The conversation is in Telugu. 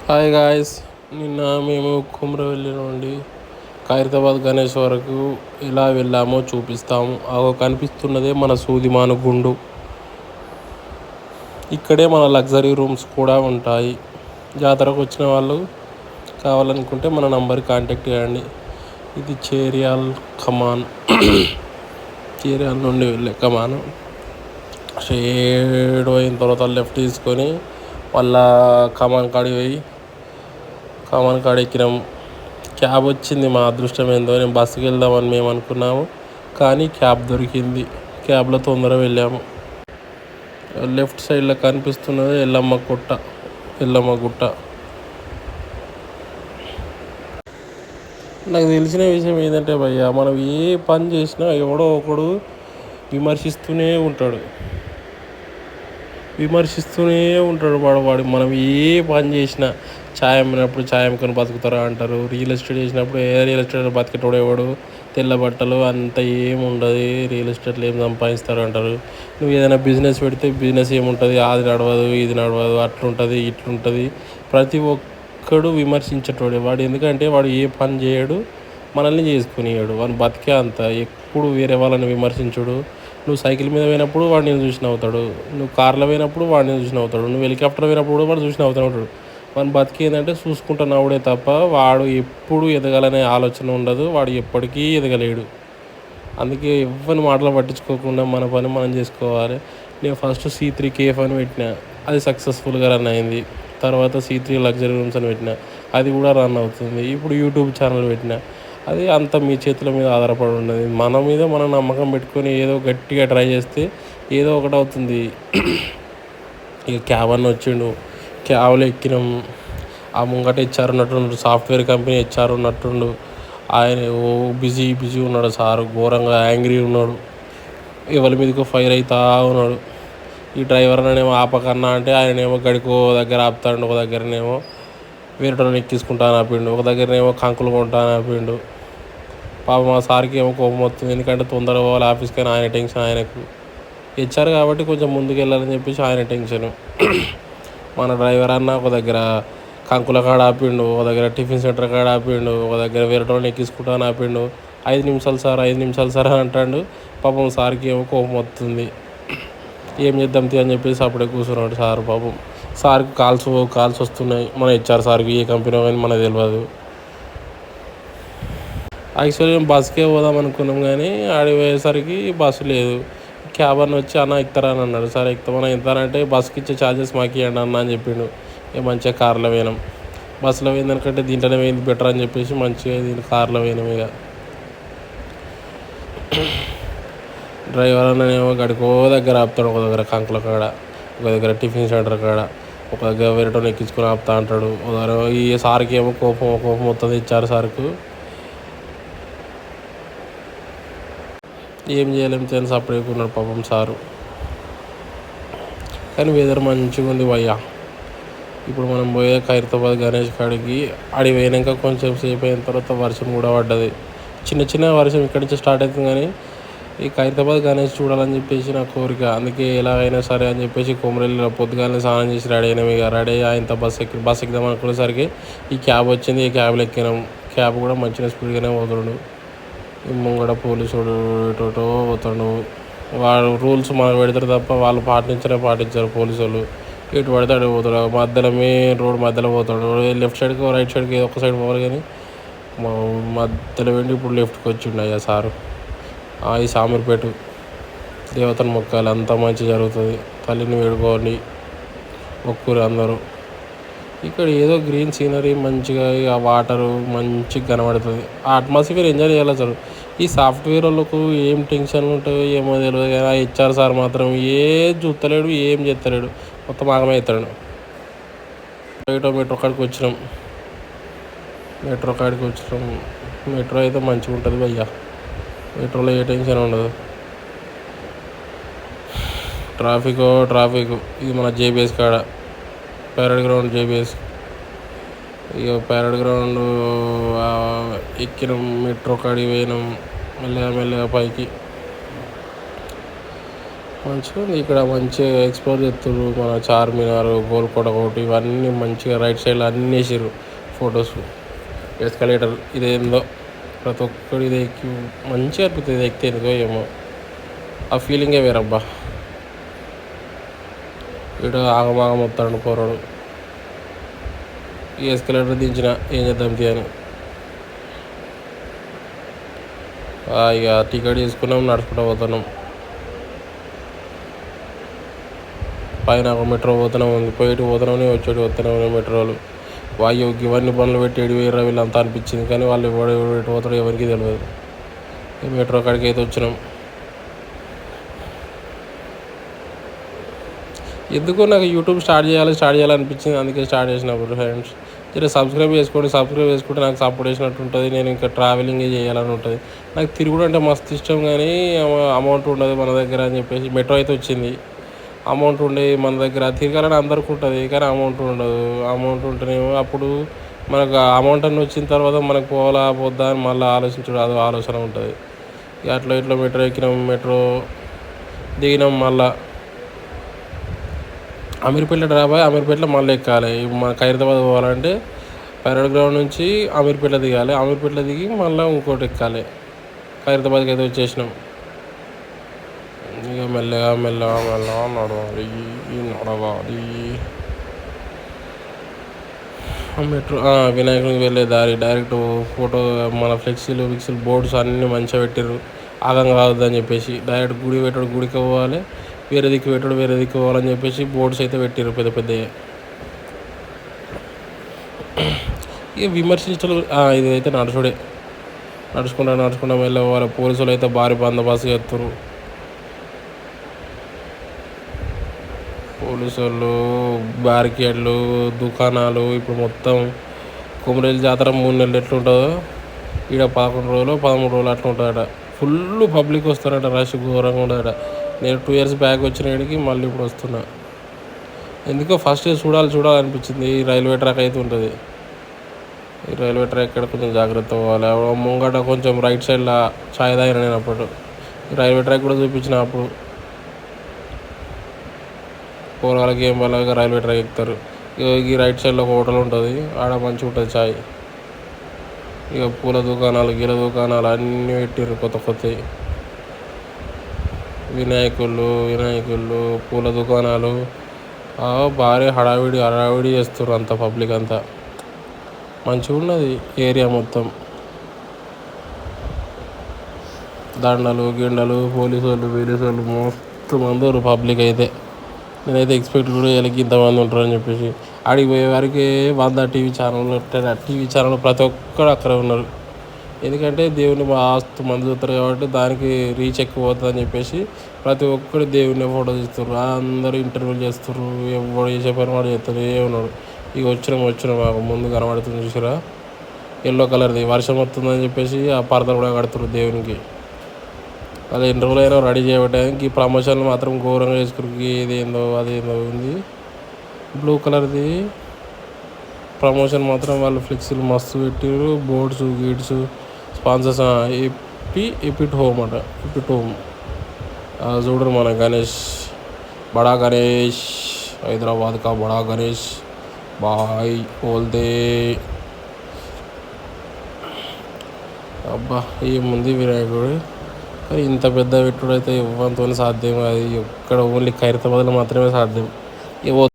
Hi guys. నిన్న మేము కుమ్రవెల్లి నుండి ఖైరతాబాద్ గణేష్ వరకు ఎలా వెళ్ళామో చూపిస్తాము. కనిపిస్తున్నదే మన సూదిమాను గుండు. ఇక్కడే మన లగ్జరీ రూమ్స్ కూడా ఉంటాయి. జాతరకు వచ్చిన వాళ్ళు కావాలనుకుంటే మన నంబర్కి కాంటాక్ట్ చేయండి. ఇది చేరియాల్ కమాన్. చేరియాల్ నుండి వెళ్ళే కమాను. షేడ్ అయిన తర్వాత లెఫ్ట్ తీసుకొని మళ్ళా కమాన్ కాడికి పోయి కమాన్ కాడ ఎక్కినాము. క్యాబ్ వచ్చింది. మా అదృష్టం ఏందో, నేను బస్సుకి వెళ్దామని మేము అనుకున్నాము, కానీ క్యాబ్ దొరికింది. క్యాబ్లో తొందరగా వెళ్ళాము. లెఫ్ట్ సైడ్లో కనిపిస్తున్నది ఎల్లమ్మ గుట్ట. నాకు తెలిసిన విషయం ఏంటంటే భయ్య, మనం ఏ పని చేసినా ఎవడో ఒకడు విమర్శిస్తూనే ఉంటాడు. వాడు మనం ఏ పని చేసినా, ఛాయ్ అమ్మినప్పుడు ఛాయ్ అమ్ముకొని బతుకుతారా అంటారు. రియల్ ఎస్టేట్ చేసినప్పుడు రియల్ ఎస్టేట్ బతికేటోడు ఎవడు, తెల్ల బట్టలు అంత ఏముండదు, రియల్ ఎస్టేట్లో ఏం సంపాదిస్తారు అంటారు. నువ్వు ఏదైనా బిజినెస్ పెడితే బిజినెస్ ఏముంటుంది, అది నడవదు ఇది నడవదు, అట్లుంటుంది ఇట్లుంటుంది. ప్రతి ఒక్కడు విమర్శించేటోడే వాడు. ఎందుకంటే వాడు ఏ పని చేయడు, మనల్ని చేసుకునేవాడు. వాడు బతికే అంత. ఎప్పుడు వేరే వాళ్ళని విమర్శించుడు. నువ్వు సైకిల్ మీద పోయినప్పుడు వాడు నేను చూసి నవ్వుతాడు, నువ్వు కార్లో పోయినప్పుడు వాడు నేను చూసి నవ్వుతాడు, నువ్వు హెలికాప్టర్ పోయినప్పుడు వాడు చూసి నవ్వుతాడు. వాని బతికి ఏంటంటే చూసుకుంటా నవ్వుడే తప్ప వాడు ఎప్పుడు ఎదగాలనే ఆలోచన ఉండదు. వాడు ఎప్పటికీ ఎదగలేడు. అందుకే ఎవరిని మాటలు పట్టించుకోకుండా మన పని మనం చేసుకోవాలి. నేను ఫస్ట్ C3 కేఫ్ అని పెట్టినా, అది సక్సెస్ఫుల్గా రన్ అయింది. తర్వాత C3 లగ్జరీ రూమ్స్ అని పెట్టినా, అది కూడా రన్ అవుతుంది. ఇప్పుడు యూట్యూబ్ ఛానల్ పెట్టినా, అది అంత మీ చేతుల మీద ఆధారపడి ఉన్నది. మన మీద మనం నమ్మకం పెట్టుకొని ఏదో గట్టిగా ట్రై చేస్తే ఏదో ఒకటి అవుతుంది. ఇక క్యాబ్ అన్న వచ్చిండు, క్యాబ్లో ఎక్కినాం. ఆ ముంగట హెచ్ఆర్ ఉన్నట్టుండు, సాఫ్ట్వేర్ కంపెనీ హెచ్ఆర్ ఉన్నట్టుండు. ఆయన బిజీ ఉన్నాడు. సారు ఘోరంగా యాంగ్రీ ఉన్నాడు. ఎవరి మీదకో ఫైర్ అవుతా ఉన్నాడు. ఈ డ్రైవర్ అనేమో ఆపకన్నా అంటే ఆయనేమో గడికో దగ్గర ఆపుతాడు, ఒక దగ్గరనేమో వేరేటోళ్ళని ఎక్కించుకుంటాను ఆపిండు, ఒక దగ్గరనేమో కంకులు కొంటాను ఆపిండు. పాపం మా సార్కి ఏమో కోపం వస్తుంది. ఎందుకంటే తొందరగా పోవాలి ఆఫీస్కి అని ఆయన టెన్షన్. ఆయనకు హెచ్ఆర్ కాబట్టి కొంచెం ముందుకు వెళ్ళాలని చెప్పేసి ఆయన టెన్షన్. మన డ్రైవర్ అన్న ఒక దగ్గర కంకుల కాడ ఆపిండు, ఒక దగ్గర టిఫిన్ సెంటర్ కాడ ఆపిండు, ఒక దగ్గర వేరేటోళ్ళని ఎక్కించుకుంటాను ఆపిండు. 5 నిమిషాలు సార్ అని అంటాడు. పాపం సార్కి ఏమో కోపం వస్తుంది. ఏం చేద్దాం అని చెప్పేసి అప్పుడే కూర్చున్నాడు సార్. పాపం సార్కి కాల్స్ వస్తున్నాయి. మన హెచ్ఆర్ సార్కి ఏ కంపెనీ అని మనకు తెలియదు. యాక్చువల్లీ మేము బస్కే పోదాం అనుకున్నాం, కానీ ఆడికి పోయేసరికి బస్సు లేదు. క్యాబ్ అని వచ్చి అన్న ఎక్కుతారా అని అన్నాడు. సరే ఎక్కుతామన్నా, ఎంతారంటే బస్కి ఇచ్చే ఛార్జెస్ మాకు ఇవ్వండి అన్న అని చెప్పిండు. మంచిగా కార్లో పోయినాం. బస్సులో పోయిందనుకంటే దీంట్లోనే పోయింది బెటర్ అని చెప్పేసి మంచిగా దీని కార్లో పోయినాం. ఇక డ్రైవర్ అన్ననేమో గడికో దగ్గర ఆపుతాడు, ఒక దగ్గర కంకుల కాడ, ఒక దగ్గర టిఫిన్ సెంటర్ కాడ, ఒక దగ్గర వేరేటోని ఎక్కించుకొని ఆపుతా అంటాడు. ఒక దగ్గర ఈ సార్కి ఏమో కోపం వస్తుంది. ఇచ్చారు సార్కు. ఏం చేయలేము తెలుసు, అప్పుడే ఉన్నాడు పాపం సారు. కానీ వెదర్ మంచిగా ఉంది భయ్యా. ఇప్పుడు మనం పోయే ఖైరతాబాద్ గణేష్ కాడికి ఆడికి పోయినాక కొంచెం సేపు అయిన తర్వాత వర్షం కూడా పడ్డది. చిన్న వర్షం ఇక్కడి నుంచి స్టార్ట్ అవుతుంది. కానీ ఈ ఖైరతాబాద్ గణేష్ చూడాలని చెప్పేసి నా కోరిక. అందుకే ఎలాగైనా సరే అని చెప్పేసి కొమరెల్లి పొద్దుగానే స్నానం చేసి రెడీ అయినాం. ఇక రెడీ ఆయన బస్ ఎక్కుదాం అనుకునేసరికి ఈ క్యాబ్ వచ్చింది. ఈ క్యాబ్లో ఎక్కినాం. క్యాబ్ కూడా మంచిగా స్పీడ్గానే పోతాడు. ముంగడ పోలీసుడు ఎటో పోతాడు. వాడు రూల్స్ మనకు పెడతారు తప్ప వాళ్ళు పాటించారు పోలీసు వాళ్ళు. ఎటు పడితే అటు పోతాడు. మధ్యలో మెయిన్ రోడ్ మధ్యలో పోతాడు. లెఫ్ట్ సైడ్కి రైట్ సైడ్కి ఒక సైడ్ పోవాలి, కానీ మధ్యలో వెళ్ళి ఇప్పుడు లెఫ్ట్కి వచ్చిండు అయ్యా సారు. ఈ సామర్పేట దేవతను మొక్కాలి, అంతా మంచి జరుగుతుంది. తల్లిని వేడుకోవాలి మొక్కురు అందరూ. ఇక్కడ ఏదో గ్రీన్ సీనరీ మంచిగా, ఆ వాటరు మంచిగా కనబడుతుంది. ఆ అట్మాస్ఫియర్ ఎంజాయ్ చేయాలి అసలు. ఈ సాఫ్ట్వేర్ వాళ్ళకు ఏం టెన్షన్ ఉంటాయో ఏమో తెలియదు, కానీ ఆ హెచ్ఆర్ సార్ మాత్రం ఏం చూస్తలేడు, ఏం చేస్తలేడు, మొత్తం ఆగమవుతాడు. మెట్రో కాడికి వచ్చినాం. మెట్రో అయితే మంచిగా ఉంటుంది భయ్యా. మెట్రోలో ఏ టెన్షన్ ఉండదు. ట్రాఫిక్ ఇది మన జేబీఎస్ కాడ, ప్యారెడ్ గ్రౌండ్ జేబీఎస్. ఇక ప్యారెడ్ గ్రౌండ్ ఎక్కినాం, మెట్రో కాడికి పోయినాం. మెల్లగా పైకి మంచిగా ఉంది ఇక్కడ, మంచిగా ఎక్స్ప్లోర్ చేస్తారు. మన చార్మినార్, గోల్కొండ కోట ఇవన్నీ మంచిగా రైట్ సైడ్లో అన్నీ వేసారు ఫొటోస్. ఎస్కలేటర్ ఇదేందో ప్రతి ఒక్కడు ఇది ఎక్కి మంచిగా అనిపిస్తుంది. ఇది ఎక్కితే ఎందుకో ఏమో ఆ ఫీలింగే వేరబ్బా. ఇక్కడ ఆగమాగం వస్తాడు పోరాడు. ఈ ఎస్కలేటర్ దించిన ఏం చేద్దాం అని ఇక టికెట్ తీసుకున్నాం, నడుచుకుంటూ పోతున్నాం. పైన ఒక మెట్రో పోతున్నాం ఉంది, పోయేటి పోతున్నాం, వచ్చేటి పోతున్నాం మెట్రోలు. వాయు ఇవన్నీ పనులు పెట్టి వేరే వీళ్ళంతా అనిపించింది, కానీ వాళ్ళు ఎటు పోతారో ఎవరికి తెలియదు. ఈ మెట్రో కాడికి అయితే వచ్చినాం. ఎందుకో నాకు యూట్యూబ్ స్టార్ట్ చేయాలనిపించింది, అందుకే స్టార్ట్ చేసినప్పుడు ఫ్రెండ్స్. జర సబ్స్క్రైబ్ చేసుకుంటే నాకు సపోర్ట్ చేసినట్టు ఉంటుంది. నేను ఇంకా ట్రావెలింగ్ చేయాలని ఉంటుంది. నాకు తిరుగుడు అంటే మస్తు ఇష్టం, కానీ అమౌంట్ ఉండదు మన దగ్గర అని చెప్పేసి మెట్రో అయితే వచ్చింది. అమౌంట్ ఉండే మన దగ్గర తిరగాలని అందరికీ ఉంటుంది, కానీ అమౌంట్ ఉండదు. అమౌంట్ ఉంటేనేమో అప్పుడు మనకు అమౌంట్ అని వచ్చిన తర్వాత మనకు పోవాలా పోద్దా అని మళ్ళీ ఆలోచించడం అది ఆలోచన ఉంటుంది. అట్లా ఇట్లా మెట్రో ఎక్కినాం, మెట్రో దిగినాం. మళ్ళీ అమీర్పేటలో డ్రాప్ అయ్యి అమీర్పేటలో మళ్ళీ ఎక్కాలి. మన ఖైరతాబాద్ పోవాలంటే పైరడ్ గ్రౌండ్ నుంచి అమీర్పేటలో దిగాలి. అమీర్పేటలో దిగి మళ్ళీ ఇంకోటి ఎక్కాలి. ఖైరతాబాద్కి అయితే వచ్చేసినాం. ఇక మెల్లగా నడవాలి. మెట్రో వినాయకుడికి వెళ్ళే దారి డైరెక్ట్ ఫోటో మన ఫ్లెక్సీలు బోర్డ్స్ అన్నీ మంచిగా పెట్టారు. ఆగంగా కావద్దని చెప్పేసి డైరెక్ట్ గుడి పెట్టాడు, గుడికి పోవాలి. వేరే దిక్కు పోవాలని చెప్పేసి బోర్డ్స్ అయితే పెట్టారు పెద్ద పెద్దవి. ఇక విమర్శించలు ఇదైతే నడుచుకుంటా వెళ్ళేవాళ్ళు. పోలీసులు అయితే భారీ బందోబస్తు చేస్తారు. పోలీసులు, బ్యారికేడ్లు, దుకాణాలు. ఇప్పుడు మొత్తం కొమరేలు జాతర 3 నెలలు ఎట్లుంటుందో ఇక్కడ 11 రోజులు 13 రోజులు అట్లా ఉంటుందట. ఫుల్ పబ్లిక్ వస్తారట, రష్ ఘోరంగా ఉండదట. నేను 2 years బ్యాక్ వచ్చినడికి మళ్ళీ ఇప్పుడు వస్తున్నా. ఎందుకో ఫస్ట్ చూడాలనిపించింది. ఈ రైల్వే ట్రాక్ అయితే ఉంటుంది. ఈ రైల్వే ట్రాక్ ఇక్కడ కొంచెం జాగ్రత్త పోవాలి. ముంగట కొంచెం రైట్ సైడ్లో ఛాయ్ తాగిన నేను అప్పుడు. ఈ రైల్వే ట్రాక్ కూడా చూపించిన అప్పుడు. పోరాలకి ఏం వాళ్ళగా రైల్వే ట్రాక్ ఎక్కుతారు. ఈ రైట్ సైడ్లో ఒక హోటల్ ఉంటుంది, ఆడ మంచిగా ఉంటుంది ఛాయ్. ఇక పూల దుకాణాలు అన్నీ పెట్టారు కొత్తవి. వినాయకుళ్ళు పూల దుకాణాలు భారీ హడావిడి చేస్తారు. అంత పబ్లిక్ అంతా మంచిగా ఉన్నది ఏరియా మొత్తం. దండలు గిండలు పోలీసు మస్తు మంది పబ్లిక్ అయితే. నేనైతే ఎక్స్పెక్ట్ కూడా చేయలేక ఇంతమంది ఉంటారని చెప్పేసి. ఆడికి పోయే వారికి 100 టీవీ ఛానల్ ప్రతి ఒక్కరు అక్కడ ఉన్నారు. ఎందుకంటే దేవుని మస్తు మంది చూస్తారు కాబట్టి దానికి రీచ్ ఎక్కువ అవుతుంది అని చెప్పేసి ప్రతి ఒక్కరు దేవుని ఫోటో తీస్తారు. అందరూ ఇంటర్వ్యూలు చేస్తారు. ఎవరు చేసే పని వాడు చేస్తారు. ఉన్నాడు. ఇక వచ్చినాం మాకు ముందు కనబడుతుంది చూసారా, ఎల్లో కలర్ది. వర్షం వస్తుందని చెప్పేసి ఆ పరదలు కూడా కడుతున్నారు దేవునికి. అది ఎన్ని రోజులైనా రెడీ చేయబట్టడానికి. ప్రమోషన్లు మాత్రం ఘోరంగా చేసుకుని అదేందో ఉంది బ్లూ కలర్ది ప్రమోషన్ మాత్రం. వాళ్ళు ఫ్లెక్సీలు మస్తు పెట్టారు, బోర్డ్స్ గీడ్స్ స్పాన్సర్స్. ఎపిట్ హోమ్ చూడరు మన గణేష్, బడా గణేష్, హైదరాబాద్ కా బడా గణేష్ బాయ్ బోల్తే. అబ్బా ఏముంది వినాయకుడు, కానీ ఇంత పెద్ద పెట్టుడు అయితే ఇవ్వంతో సాధ్యం. అది ఇక్కడ ఓన్లీ ఖైరతాబాద్లో మాత్రమే సాధ్యం.